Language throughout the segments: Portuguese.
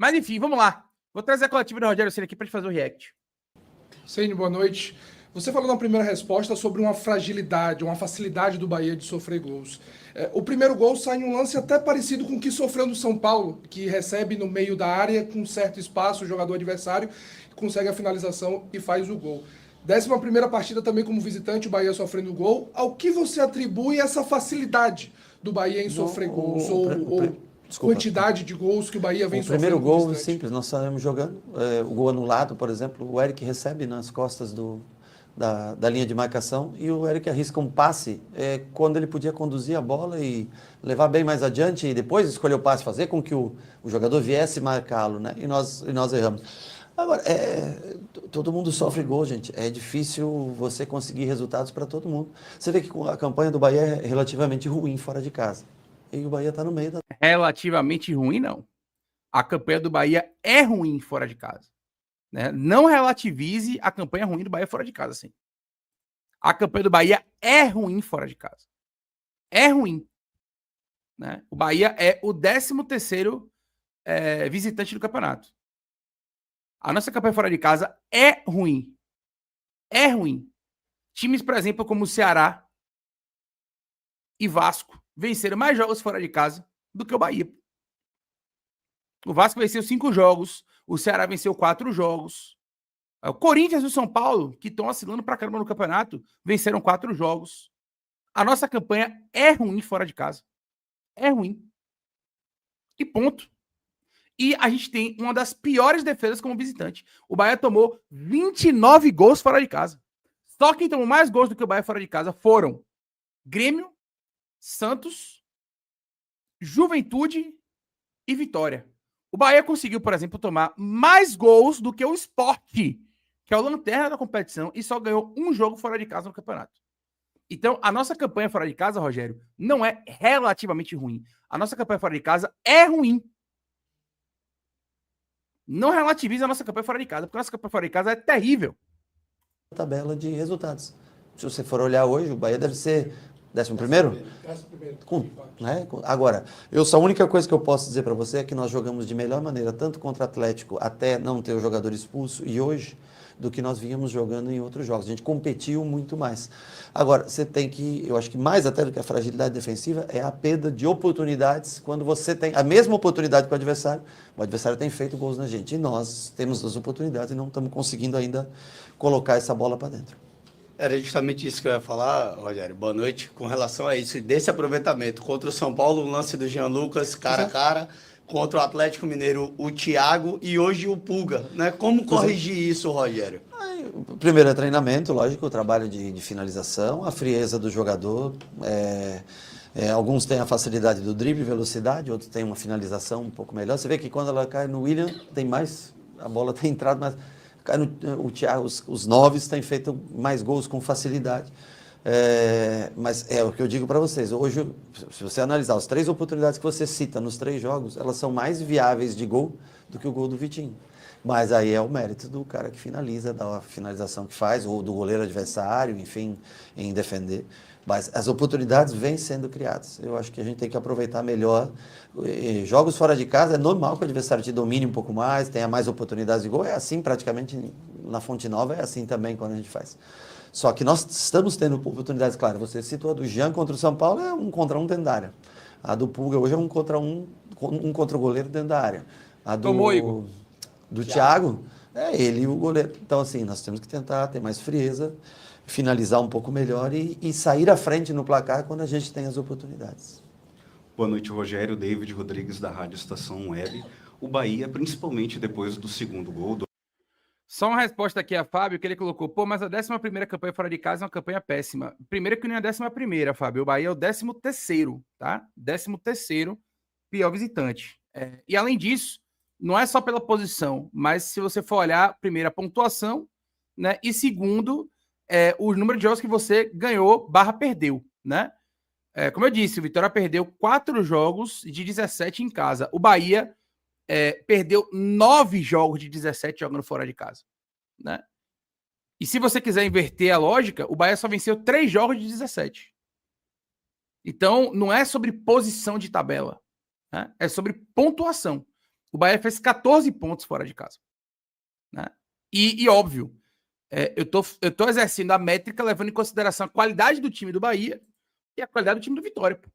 Mas enfim, vamos lá. Vou trazer a coletiva do Rogério Ceni aqui para gente fazer o react. Ceni, boa noite. Você falou na primeira resposta sobre uma fragilidade, uma facilidade do Bahia de sofrer gols. O primeiro gol sai em um lance até parecido com o que sofreu no São Paulo, que recebe no meio da área, com certo espaço, o jogador adversário, consegue a finalização e faz o gol. 11ª partida também como visitante, o Bahia sofrendo gol. Ao que você atribui essa facilidade do Bahia em sofrer gols? Desculpa. Quantidade de gols que o Bahia vem sofrendo? O primeiro gol, simples, nós saímos jogando. O gol anulado, por exemplo, o Eric recebe nas costas da linha de marcação e o Eric arrisca um passe quando ele podia conduzir a bola e levar bem mais adiante e depois escolher o passe, fazer com que o jogador viesse marcá-lo, né? E nós erramos. Agora, todo mundo sofre gol, gente. É difícil você conseguir resultados para todo mundo. Você vê que a campanha do Bahia é relativamente ruim fora de casa. E o Bahia está no meio da... Relativamente ruim, não. A campanha do Bahia é ruim fora de casa. Né? Não relativize a campanha ruim do Bahia fora de casa, sim. A campanha do Bahia é ruim fora de casa. É ruim. Né? O Bahia é o 13º visitante do campeonato. A nossa campanha fora de casa é ruim. É ruim. Times, por exemplo, como o Ceará e Vasco venceram mais jogos fora de casa do que o Bahia. O Vasco venceu 5 jogos, o Ceará venceu 4 jogos. O Corinthians e o São Paulo, que estão oscilando pra caramba no campeonato, venceram 4 jogos. A nossa campanha é ruim fora de casa. É ruim. E ponto. E a gente tem uma das piores defesas como visitante. O Bahia tomou 29 gols fora de casa. Só quem tomou mais gols do que o Bahia fora de casa foram Grêmio, Santos, Juventude e Vitória. O Bahia conseguiu, por exemplo, tomar mais gols do que o Sport, que é o lanterna da competição, e só ganhou um jogo fora de casa no campeonato. Então, a nossa campanha fora de casa, Rogério, não é relativamente ruim. A nossa campanha fora de casa é ruim. Não relativiza a nossa campanha fora de casa, porque a nossa campanha fora de casa é terrível. Tabela de resultados. Se você for olhar hoje, o Bahia deve ser 11º? 11º. Né? Agora, a única coisa que eu posso dizer para você é que nós jogamos de melhor maneira, tanto contra o Atlético, até não ter o jogador expulso, e hoje, do que nós vínhamos jogando em outros jogos. A gente competiu muito mais. Agora, você tem que, eu acho que mais até do que a fragilidade defensiva, é a perda de oportunidades quando você tem a mesma oportunidade que o adversário tem feito gols na gente. E nós temos as oportunidades e não estamos conseguindo ainda colocar essa bola para dentro. Era justamente isso que eu ia falar, Rogério. Boa noite. Com relação a isso, desse aproveitamento contra o São Paulo, o lance do Jean Lucas, cara a cara, contra o Atlético Mineiro, o Thiago e hoje o Pulga, né? Como corrigir isso, Rogério? Primeiro é treinamento, lógico, o trabalho de finalização, a frieza do jogador. Alguns têm a facilidade do drible, velocidade, outros têm uma finalização um pouco melhor. Você vê que quando ela cai no William, tem mais, a bola tem entrado mais. O Thiago, os 9 têm feito mais gols com facilidade. Mas é o que eu digo para vocês. Hoje, se você analisar as 3 oportunidades que você cita nos 3 jogos, elas são mais viáveis de gol do que o gol do Vitinho. Mas aí é o mérito do cara que finaliza, da finalização que faz, ou do goleiro adversário, enfim, em defender. Mas as oportunidades vêm sendo criadas. Eu acho que a gente tem que aproveitar melhor. Jogos fora de casa, é normal que o adversário te domine um pouco mais, tenha mais oportunidades de gol. É assim praticamente na Fonte Nova, é assim também quando a gente faz. Só que nós estamos tendo oportunidades, claro. Você citou a do Jean contra o São Paulo, é 1 contra 1 dentro da área. A do Pulga hoje é 1 contra 1 contra o goleiro dentro da área. A do Thiago, é ele e o goleiro. Então, assim, nós temos que tentar ter mais frieza, finalizar um pouco melhor e sair à frente no placar quando a gente tem as oportunidades. Boa noite, Rogério. David Rodrigues, da Rádio Estação Web. O Bahia, principalmente depois do segundo gol... Só uma resposta aqui a Fábio, que ele colocou, mas a 11ª campanha fora de casa é uma campanha péssima. Primeiro que não é a 11ª, Fábio. O Bahia é o 13º, tá? 13º pior visitante. E além disso, não é só pela posição, mas se você for olhar, primeiro, a pontuação, né? E segundo, o número de jogos que você ganhou/perdeu, né? Como eu disse, o Vitória perdeu 4 jogos de 17 em casa. O Bahia perdeu 9 jogos de 17 jogando fora de casa, né? E se você quiser inverter a lógica, o Bahia só venceu 3 jogos de 17. Então, não é sobre posição de tabela, né? É sobre pontuação. O Bahia fez 14 pontos fora de casa. Né? E óbvio, eu tô exercendo a métrica levando em consideração a qualidade do time do Bahia e a qualidade do time do Vitória. Pô.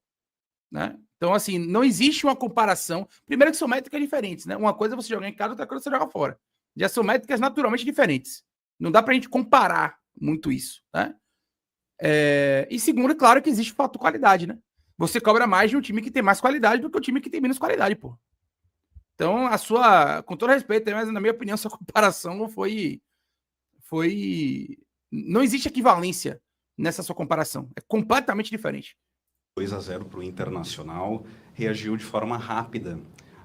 Né? Então, assim, não existe uma comparação. Primeiro que são métricas diferentes, né? Uma coisa é você jogar em casa, outra coisa é você jogar fora. Já são métricas naturalmente diferentes. Não dá pra gente comparar muito isso, né? E segundo, é claro que existe o fator qualidade, né? Você cobra mais de um time que tem mais qualidade do que o time que tem menos qualidade, pô. Então, com todo respeito, mas na minha opinião, essa comparação foi... Não existe equivalência nessa sua comparação. É completamente diferente. 2-0 para o Internacional, reagiu de forma rápida.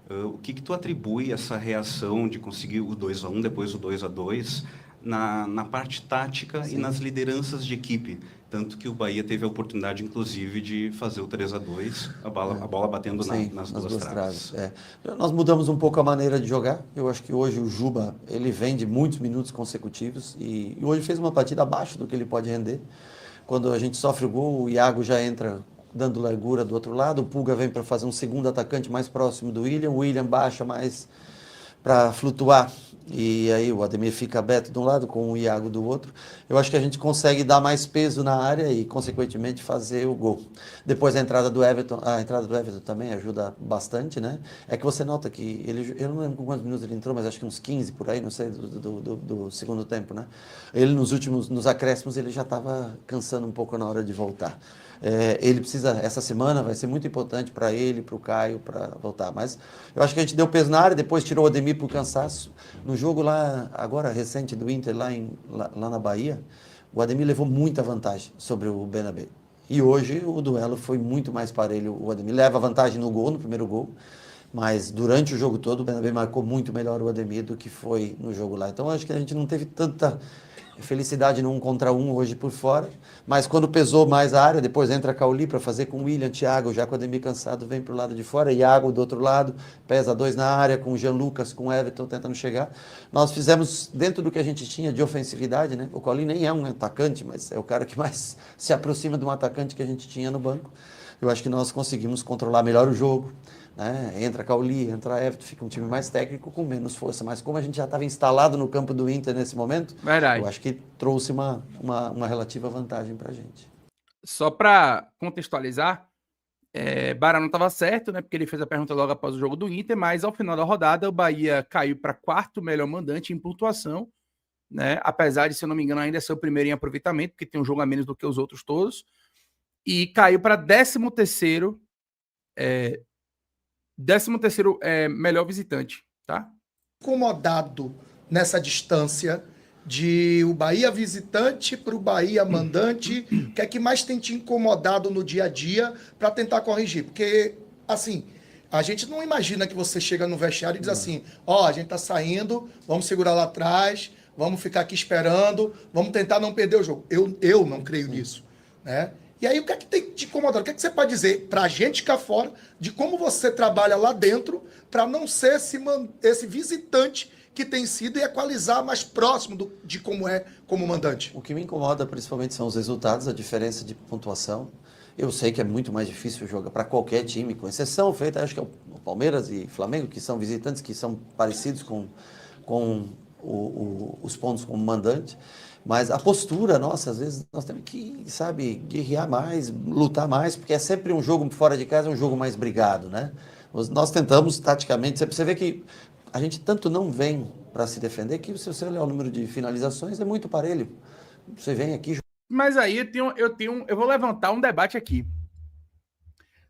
O que tu atribui essa reação de conseguir o 2-1, depois o 2-2, na parte tática e nas lideranças de equipe? Tanto que o Bahia teve a oportunidade, inclusive, de fazer o 3-2, a bola batendo nas duas traves. Nós mudamos um pouco a maneira de jogar. Eu acho que hoje o Juba, ele vem de muitos minutos consecutivos e hoje fez uma partida abaixo do que ele pode render. Quando a gente sofre o gol, o Iago já entra dando largura do outro lado, o Pulga vem para fazer um segundo atacante mais próximo do William, o William baixa mais para flutuar, e aí o Ademir fica aberto de um lado com o Iago do outro. Eu acho que a gente consegue dar mais peso na área e, consequentemente, fazer o gol. Depois a entrada do Everton também ajuda bastante, né? É que você nota que eu não lembro com quantos minutos ele entrou, mas acho que uns 15 por aí, não sei, do segundo tempo, né? Ele nos acréscimos, ele já estava cansando um pouco na hora de voltar. Ele precisa, essa semana vai ser muito importante para ele, para o Caio, para voltar. Mas eu acho que a gente deu peso na área, depois tirou o Ademir por cansaço. No jogo lá, agora recente do Inter, lá na Bahia, o Ademir levou muita vantagem sobre o Benabé. E hoje o duelo foi muito mais parelho. O Ademir leva vantagem no primeiro gol, mas durante o jogo todo o Benabé marcou muito melhor o Ademir do que foi no jogo lá. Então acho que a gente não teve tanta felicidade no 1 contra 1 hoje por fora, mas quando pesou mais a área, depois entra Cauli para fazer com o William, Thiago, já com o Ademir cansado, vem para o lado de fora, Iago do outro lado, pesa 2 na área, com o Jean Lucas, com o Everton tentando chegar. Nós fizemos dentro do que a gente tinha de ofensividade, né? O Cauli nem é um atacante, mas é o cara que mais se aproxima de um atacante que a gente tinha no banco. Eu acho que nós conseguimos controlar melhor o jogo. Entra Cauli, entra Everton, fica um time mais técnico com menos força, mas como a gente já estava instalado no campo do Inter nesse momento, eu acho que trouxe uma relativa vantagem para a gente. Só para contextualizar, Barão não estava certo, né? Porque ele fez a pergunta logo após o jogo do Inter, mas ao final da rodada o Bahia caiu para 4º melhor mandante em pontuação, né? Apesar de, se eu não me engano, ainda ser o primeiro em aproveitamento, porque tem um jogo a menos do que os outros todos, e caiu para 13º melhor visitante, tá? Incomodado nessa distância de o Bahia visitante para o Bahia mandante, o que é que mais tem te incomodado no dia a dia para tentar corrigir? Porque, assim, a gente não imagina que você chega no vestiário e diz assim, a gente tá saindo, vamos segurar lá atrás, vamos ficar aqui esperando, vamos tentar não perder o jogo. Eu não creio nisso, né? E aí, o que é que tem te incomodado? O que é que você pode dizer para a gente cá fora de como você trabalha lá dentro para não ser esse visitante que tem sido e equalizar mais próximo de como é como mandante? O que me incomoda principalmente são os resultados, a diferença de pontuação. Eu sei que é muito mais difícil jogar para qualquer time, com exceção feita, acho que é o Palmeiras e Flamengo, que são visitantes, que são parecidos com os pontos como mandante. Mas a postura nossa, às vezes, nós temos que, guerrear mais, lutar mais, porque é sempre um jogo fora de casa, um jogo mais brigado, né? Nós tentamos, taticamente, você vê que a gente tanto não vem para se defender, que se você olhar o número de finalizações, é muito parelho. Você vem aqui... Mas aí eu vou levantar um debate aqui.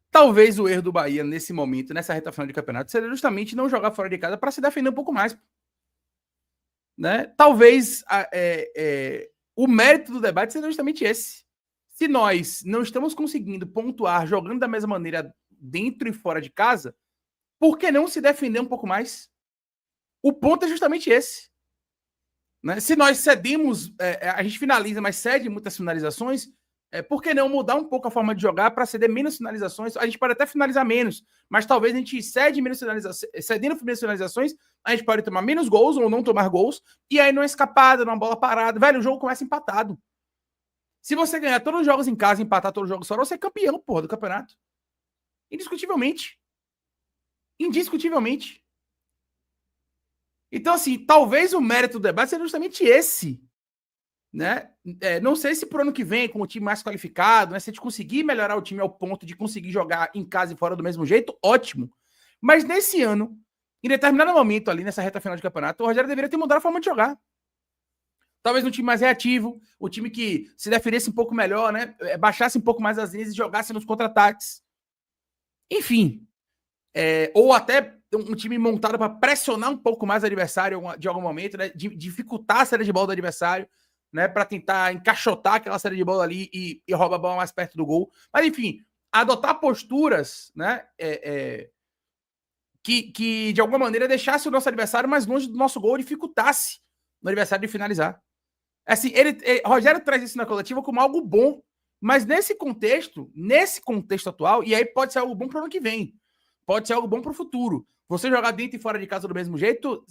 Talvez o erro do Bahia, nesse momento, nessa reta final de campeonato, seja justamente não jogar fora de casa para se defender um pouco mais. Né? Talvez o mérito do debate seja justamente esse. Se nós não estamos conseguindo pontuar jogando da mesma maneira dentro e fora de casa, por que não se defender um pouco mais? O ponto é justamente esse. Né? Se nós cedemos, a gente finaliza, mas cede muitas finalizações, por que não mudar um pouco a forma de jogar para ceder menos finalizações? A gente pode até finalizar menos, mas talvez a gente cedendo menos finalizações, a gente pode tomar menos gols ou não tomar gols, e aí numa escapada, numa bola parada, velho, o jogo começa empatado. Se você ganhar todos os jogos em casa e empatar todos os jogos fora, você é campeão, porra, do campeonato. Indiscutivelmente. Indiscutivelmente. Então, assim, talvez o mérito do debate seja justamente esse, né? Não sei se pro ano que vem, com o time mais qualificado, né, se a gente conseguir melhorar o time ao ponto de conseguir jogar em casa e fora do mesmo jeito, ótimo. Mas nesse ano, em determinado momento ali, nessa reta final de campeonato, o Rogério deveria ter mudado a forma de jogar. Talvez um time mais reativo, o time que se definisse um pouco melhor, né? Baixasse um pouco mais as linhas e jogasse nos contra-ataques. Enfim. Ou até um time montado para pressionar um pouco mais o adversário de algum momento, né? Dificultar a saída de bola do adversário, né? Para tentar encaixotar aquela saída de bola ali e roubar a bola mais perto do gol. Mas, enfim, adotar posturas, né? Que de alguma maneira deixasse o nosso adversário mais longe do nosso gol e dificultasse no adversário de finalizar. Assim, Rogério traz isso na coletiva como algo bom, mas nesse contexto atual, e aí pode ser algo bom para o ano que vem, pode ser algo bom para o futuro. Você jogar dentro e fora de casa do mesmo jeito,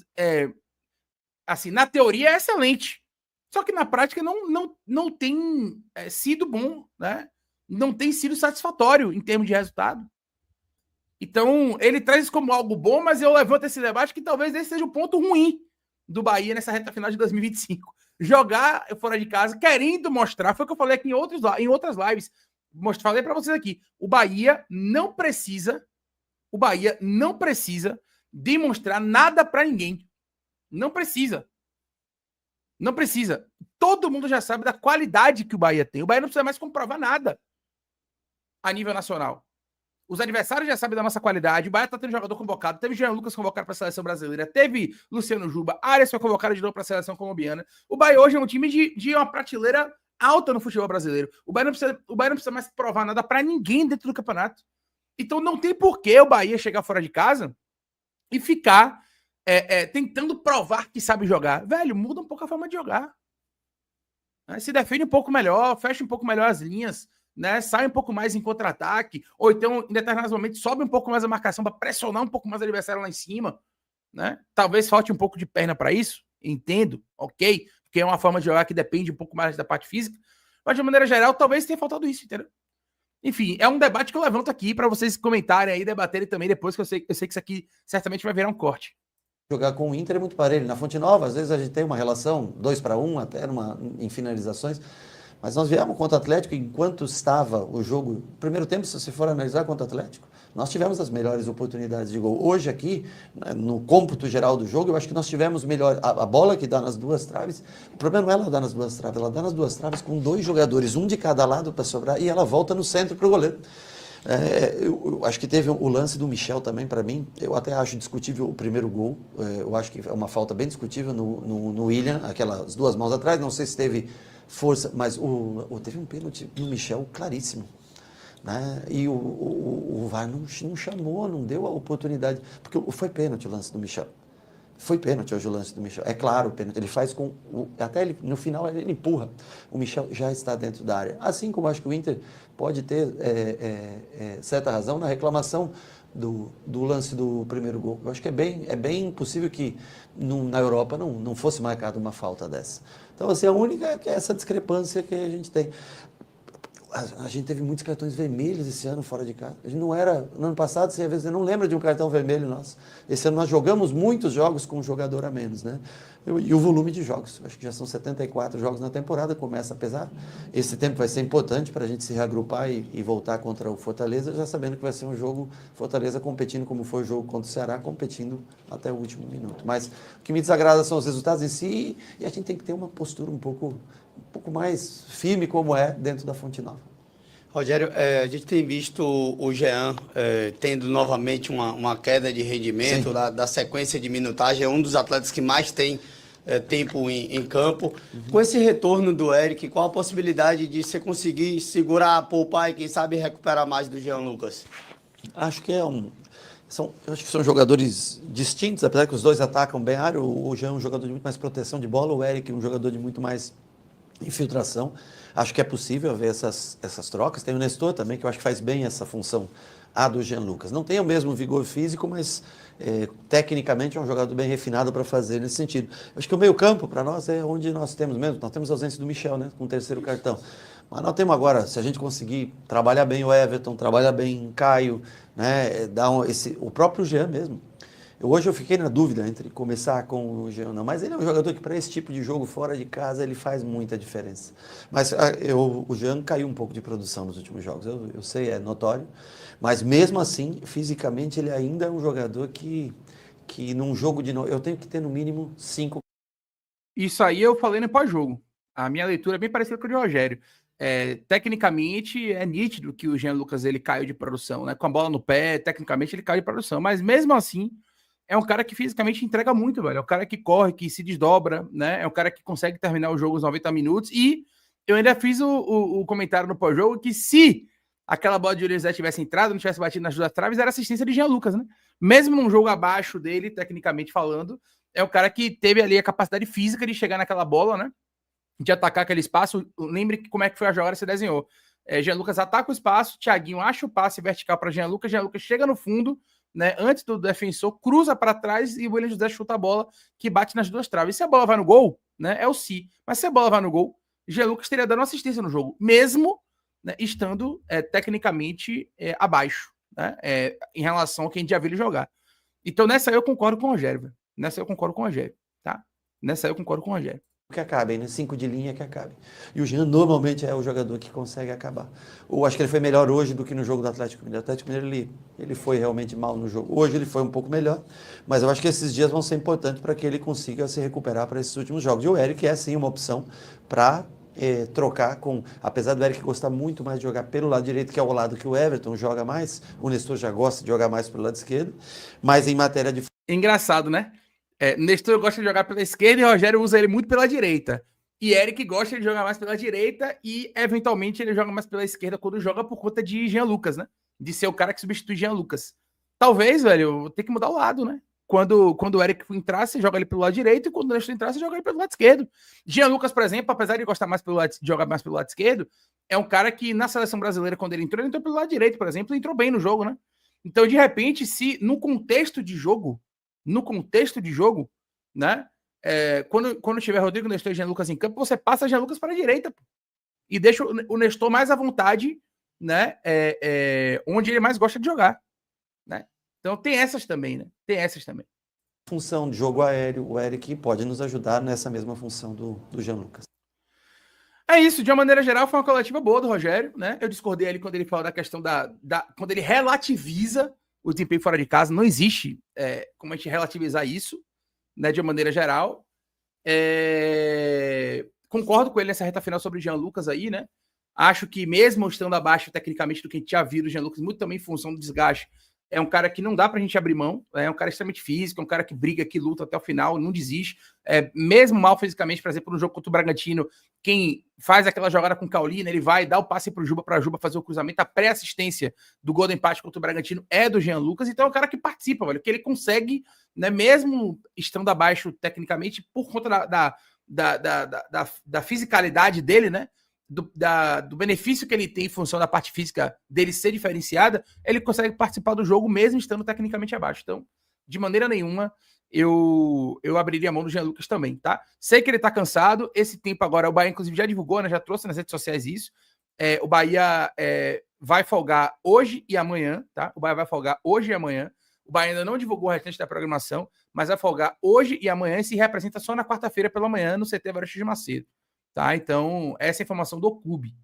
assim, na teoria é excelente, só que na prática não tem sido bom, né? Não tem sido satisfatório em termos de resultado. Então, ele traz isso como algo bom, mas eu levanto esse debate que talvez esse seja o ponto ruim do Bahia nessa reta final de 2025. Jogar fora de casa, querendo mostrar, foi o que eu falei aqui em outras lives, falei para vocês aqui, o Bahia não precisa demonstrar nada para ninguém. Não precisa. Não precisa. Todo mundo já sabe da qualidade que o Bahia tem. O Bahia não precisa mais comprovar nada a nível nacional. Os adversários já sabem da nossa qualidade. O Bahia tá tendo jogador convocado. Teve Jean Lucas convocado para a seleção brasileira. Teve Luciano Juba. Arias foi convocado de novo para a seleção colombiana. O Bahia hoje é um time de uma prateleira alta no futebol brasileiro. O Bahia não precisa mais provar nada para ninguém dentro do campeonato. Então não tem por que o Bahia chegar fora de casa e ficar tentando provar que sabe jogar. Velho, muda um pouco a forma de jogar. Se defende um pouco melhor, fecha um pouco melhor as linhas. Né, sai um pouco mais em contra-ataque, ou então, em determinados momentos, sobe um pouco mais a marcação para pressionar um pouco mais o adversário lá em cima. Né? Talvez falte um pouco de perna para isso, entendo, ok, porque é uma forma de jogar que depende um pouco mais da parte física, mas de maneira geral, talvez tenha faltado isso, entendeu? Enfim, é um debate que eu levanto aqui para vocês comentarem aí, debaterem também depois, que eu sei que isso aqui certamente vai virar um corte. Jogar com o Inter é muito parelho. Na Fonte Nova, às vezes a gente tem uma relação 2-1, até em finalizações. Mas nós viemos contra o Atlético enquanto estava o jogo. Primeiro tempo, se você for analisar contra o Atlético, nós tivemos as melhores oportunidades de gol. Hoje aqui, no cômputo geral do jogo, eu acho que nós tivemos melhor. A bola que dá nas duas traves, o problema não é ela dar nas duas traves, ela dá nas duas traves com 2 jogadores, um de cada lado para sobrar, e ela volta no centro para o goleiro. Eu acho que teve o lance do Michel também, para mim. Eu até acho discutível o primeiro gol. Eu acho que é uma falta bem discutível no William, aquelas 2 mãos atrás. Não sei se teve força, mas teve um pênalti no Michel claríssimo. Né? E o VAR não chamou, não deu a oportunidade. Porque foi pênalti o lance do Michel. Foi pênalti hoje o lance do Michel. É claro o pênalti. Ele faz com... Até ele, no final ele empurra. O Michel já está dentro da área. Assim como acho que o Inter pode ter certa razão na reclamação do lance do primeiro gol. Eu acho que é bem possível que na Europa não fosse marcada uma falta dessa. Então, assim, a única é essa discrepância que a gente tem. A gente teve muitos cartões vermelhos esse ano fora de casa. A gente não era... No ano passado, você não lembra de um cartão vermelho nosso. Esse ano nós jogamos muitos jogos com um jogador a menos, né? E o volume de jogos. Acho que já são 74 jogos na temporada. Começa a pesar. Esse tempo vai ser importante para a gente se reagrupar e voltar contra o Fortaleza, já sabendo que vai ser um jogo Fortaleza competindo como foi o jogo contra o Ceará, competindo até o último minuto. Mas o que me desagrada são os resultados em si, e a gente tem que ter uma postura um pouco mais firme, como é dentro da Fonte Nova. Rogério, a gente tem visto o Jean tendo novamente uma queda de rendimento da sequência de minutagem. É um dos atletas que mais tem tempo em campo. Com esse retorno do Eric, qual a possibilidade de você conseguir segurar, poupar e quem sabe recuperar mais do Jean Lucas? Acho que eu acho que são jogadores distintos, apesar que os dois atacam bem a área. O Jean é um jogador de muito mais proteção de bola, o Eric é um jogador de muito mais infiltração. Acho que é possível haver essas trocas. Tem o Nestor também, que eu acho que faz bem essa função, a do Jean Lucas. Não tem o mesmo vigor físico, mas tecnicamente é um jogador bem refinado para fazer nesse sentido. Eu acho que o meio-campo, para nós, é onde nós temos mesmo. Nós temos a ausência do Michel, né, com o 3º cartão. Mas nós temos agora, se a gente conseguir trabalhar bem o Everton, trabalhar bem o Caio, né, o próprio Jean mesmo. Hoje eu fiquei na dúvida entre começar com o Jean ou não, mas ele é um jogador que para esse tipo de jogo fora de casa ele faz muita diferença. Mas o Jean caiu um pouco de produção nos últimos jogos, eu sei, é notório, mas mesmo assim, fisicamente ele ainda é um jogador que num jogo eu tenho que ter no mínimo 5. Isso aí eu falei no pós-jogo. A minha leitura é bem parecida com a de Rogério. Tecnicamente é nítido que o Jean Lucas ele caiu de produção, né? Com a bola no pé, tecnicamente ele caiu de produção, mas mesmo assim é um cara que fisicamente entrega muito, velho. É um cara que corre, que se desdobra, né? É um cara que consegue terminar o jogo nos 90 minutos. E eu ainda fiz o comentário no pós-jogo que se aquela bola de José tivesse entrado, não tivesse batido nas duas traves, era assistência de Jean Lucas, né? Mesmo num jogo abaixo dele, tecnicamente falando, é um cara que teve ali a capacidade física de chegar naquela bola, né? De atacar aquele espaço. Lembre como é que foi a jogada que você desenhou. Jean Lucas ataca o espaço, Thiaguinho acha o passe vertical para Jean Lucas chega no fundo, né, antes do defensor, cruza para trás e o William José chuta a bola que bate nas duas traves. E se a bola vai no gol, né, é o si. Mas se a bola vai no gol, Jean Lucas teria dado uma assistência no jogo, mesmo, né, estando tecnicamente abaixo, né, em relação ao que a gente já viu ele jogar. Então nessa aí eu concordo com o Rogério, velho. Nessa aí eu concordo com o Rogério, tá? Nessa aí eu concordo com o Rogério. Que acabem, né? 5 de linha que acabem. E o Jean normalmente é o jogador que consegue acabar. Eu acho que ele foi melhor hoje do que no jogo do Atlético Mineiro. O Atlético Mineiro ele foi realmente mal no jogo. Hoje ele foi um pouco melhor, mas eu acho que esses dias vão ser importantes para que ele consiga se recuperar para esses últimos jogos. E o Eric é sim uma opção para trocar com, apesar do Eric gostar muito mais de jogar pelo lado direito, que é o lado que o Everton joga mais, o Nestor já gosta de jogar mais pelo lado esquerdo, mas em matéria de... Engraçado, né? Nestor gosta de jogar pela esquerda e Rogério usa ele muito pela direita. E Eric gosta de jogar mais pela direita e, eventualmente, ele joga mais pela esquerda quando joga por conta de Jean Lucas, né? De ser o cara que substitui Jean Lucas. Talvez, velho, tem que mudar o lado, né? Quando o Eric entrar, você joga ele pelo lado direito e quando o Nestor entrar, você joga ele pelo lado esquerdo. Jean Lucas, por exemplo, apesar de gostar mais de jogar mais pelo lado esquerdo, é um cara que, na seleção brasileira, quando ele entrou pelo lado direito, por exemplo, e entrou bem no jogo, né? Então, de repente, se no contexto de jogo, né? Quando tiver Rodrigo, Nestor e Jean Lucas em campo, você passa Jean Lucas para a direita, pô, e deixa o Nestor mais à vontade, né? Onde ele mais gosta de jogar, né? Então tem essas também, né? Função de jogo aéreo, o Eric pode nos ajudar nessa mesma função do Jean Lucas. É isso, de uma maneira geral, foi uma coletiva boa do Rogério, né? Eu discordei ali quando ele fala da questão quando ele relativiza o desempenho fora de casa. Não existe como a gente relativizar isso, né, de uma maneira geral. Concordo com ele nessa reta final sobre o Jean Lucas aí, né? Acho que mesmo estando abaixo tecnicamente do que a gente já viu do Jean Lucas, muito também em função do desgaste, é um cara que não dá pra gente abrir mão, é um cara extremamente físico, é um cara que briga, que luta até o final, não desiste. Mesmo mal fisicamente, por exemplo, no jogo contra o Bragantino, quem faz aquela jogada com o Caulina, ele vai dar o passe pro Juba, pra Juba fazer o cruzamento, a pré-assistência do gol do empate contra o Bragantino é do Jean Lucas, então é um cara que participa, velho, que ele consegue, né, mesmo estando abaixo tecnicamente, por conta da fisicalidade dele, né, do benefício que ele tem em função da parte física dele ser diferenciada, ele consegue participar do jogo mesmo estando tecnicamente abaixo. Então, de maneira nenhuma, eu abriria a mão do Jean Lucas também, tá? Sei que ele tá cansado, esse tempo agora, o Bahia inclusive já divulgou, né, já trouxe nas redes sociais isso, o Bahia vai folgar hoje e amanhã, tá? O Bahia vai folgar hoje e amanhã, o Bahia ainda não divulgou o restante da programação, mas vai folgar hoje e amanhã e se representa só na quarta-feira pela manhã no CT Evaristo de Macedo. Tá? Então, essa é a informação do clube.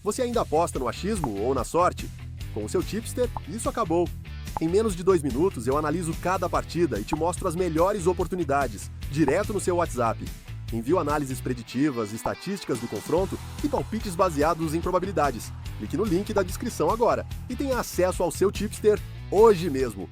Você ainda aposta no achismo ou na sorte? Com o seu tipster, isso acabou. Em menos de 2 minutos, eu analiso cada partida e te mostro as melhores oportunidades, direto no seu WhatsApp. Envio análises preditivas, estatísticas do confronto e palpites baseados em probabilidades. Clique no link da descrição agora e tenha acesso ao seu tipster hoje mesmo.